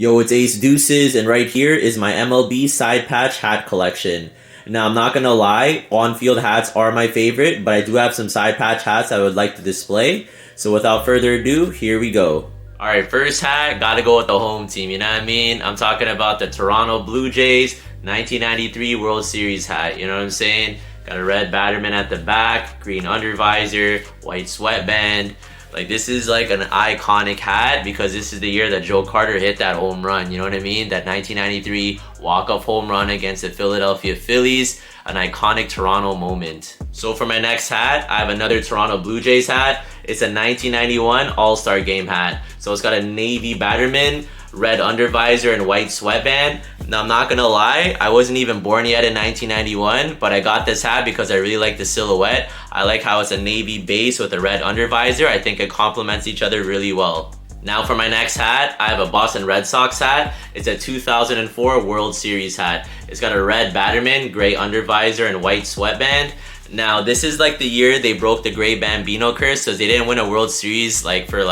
Yo, it's Ace Deuces, and right here is my MLB Side Patch hat collection. Now, I'm not gonna lie, on-field hats are my favorite, but I do have some side patch hats I would like to display. So without further ado, here we go. Alright, first hat, gotta go with the home team, you know what I mean? I'm talking about the Toronto Blue Jays 1993 World Series hat, you know what I'm saying? Got a red batterman at the back, green undervisor, white sweatband. Like, this is like an iconic hat because this is the year that Joe Carter hit that home run, you know what I mean? That 1993 walk-off home run against the Philadelphia Phillies, an iconic Toronto moment. So for my next hat, I have another Toronto Blue Jays hat. It's a 1991 All-Star Game hat. So it's got a navy batterman, red undervisor, and white sweatband. Now, I'm not gonna lie, I wasn't even born yet in 1991, but I got this hat because I really like the silhouette. I like how it's a navy base with a red undervisor. I think it complements each other really well. Now for my next hat, I have a Boston Red Sox hat. It's a 2004 World Series hat. It's got a red batterman, gray undervisor, and white sweatband. Now, this is like the year they broke the Gray Bambino curse because they didn't win a World Series for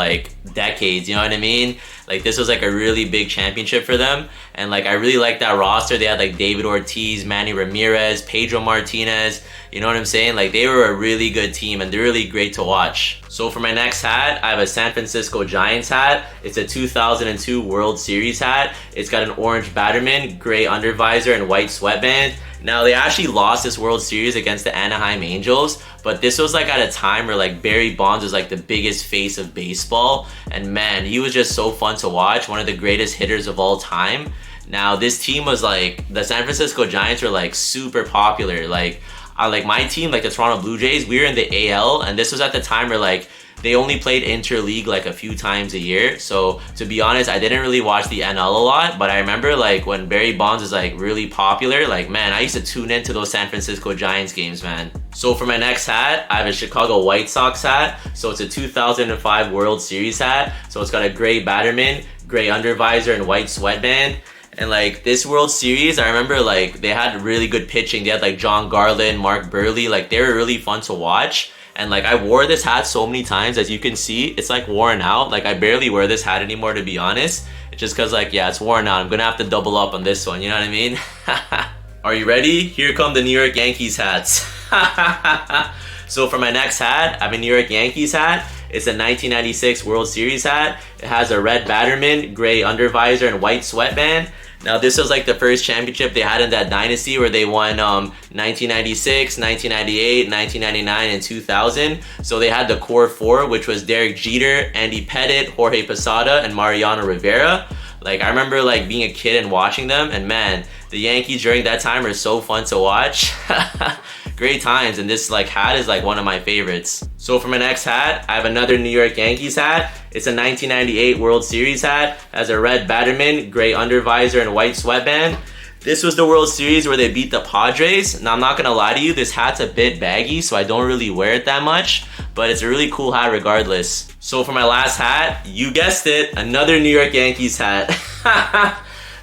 decades, you know what I mean? Like, this was like a really big championship for them. And like, I really like that roster. They had like David Ortiz, Manny Ramirez, Pedro Martinez, you know what I'm saying? Like, they were a really good team and they're really great to watch. So for my next hat, I have a San Francisco Giants hat. It's a 2002 World Series hat. It's got an orange batterman, gray undervisor, and white sweatband. Now, they actually lost this World Series against the Anaheim Angels, but this was like at a time where like Barry Bonds was like the biggest face of baseball, and man, he was just so fun to watch, one of the greatest hitters of all time. Now, this team was like, the San Francisco Giants were like super popular. Like my team, like the Toronto Blue Jays, we were in the AL, and this was at the time where like they only played interleague like a few times a year. So to be honest, I didn't really watch the NL a lot, but I remember like when Barry Bonds was like really popular, like man, I used to tune into those San Francisco Giants games, man. So for my next hat, I have a Chicago White Sox hat. So it's a 2005 World Series hat. So it's got a gray batterman, gray undervisor, and white sweatband. And like this World Series, I remember like they had really good pitching. They had like John Garland, Mark Burley, like they were really fun to watch. And like I wore this hat so many times, as you can see, it's like worn out. Like I barely wear this hat anymore, to be honest. It's just cause like, yeah, it's worn out. I'm gonna have to double up on this one, you know what I mean? Are you ready? Here come the New York Yankees hats. So for my next hat, I have a New York Yankees hat. It's a 1996 World Series hat. It has a red batterman, gray undervisor, and white sweatband. Now, this was like the first championship they had in that dynasty where they won 1996, 1998, 1999, and 2000. So they had the core four, which was Derek Jeter, Andy Pettitte, Jorge Posada, and Mariano Rivera. Like, I remember like being a kid and watching them, and man, the Yankees during that time were so fun to watch. Great times, and this like hat is like one of my favorites. So for my next hat, I have another New York Yankees hat. It's a 1998 World Series hat. It has a red batterman, gray undervisor, and white sweatband. This was the World Series where they beat the Padres. Now, I'm not gonna lie to you, this hat's a bit baggy, so I don't really wear it that much, but it's a really cool hat regardless. So for my last hat, you guessed it, another New York Yankees hat.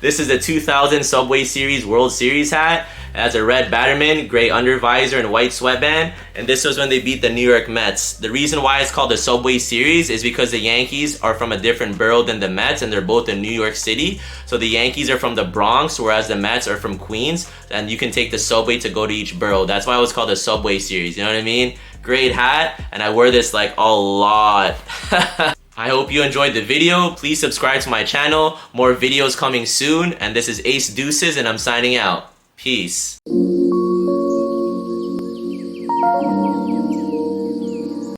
This is the 2000 Subway Series World Series hat. It has a red batterman, gray undervisor, and white sweatband. And this was when they beat the New York Mets. The reason why it's called the Subway Series is because the Yankees are from a different borough than the Mets, and they're both in New York City. So the Yankees are from the Bronx, whereas the Mets are from Queens. And you can take the subway to go to each borough. That's why it was called the Subway Series, you know what I mean? Great hat, and I wear this like a lot. I hope you enjoyed the video. Please subscribe to my channel. More videos coming soon. And this is Ace Deuces, and I'm signing out. Peace.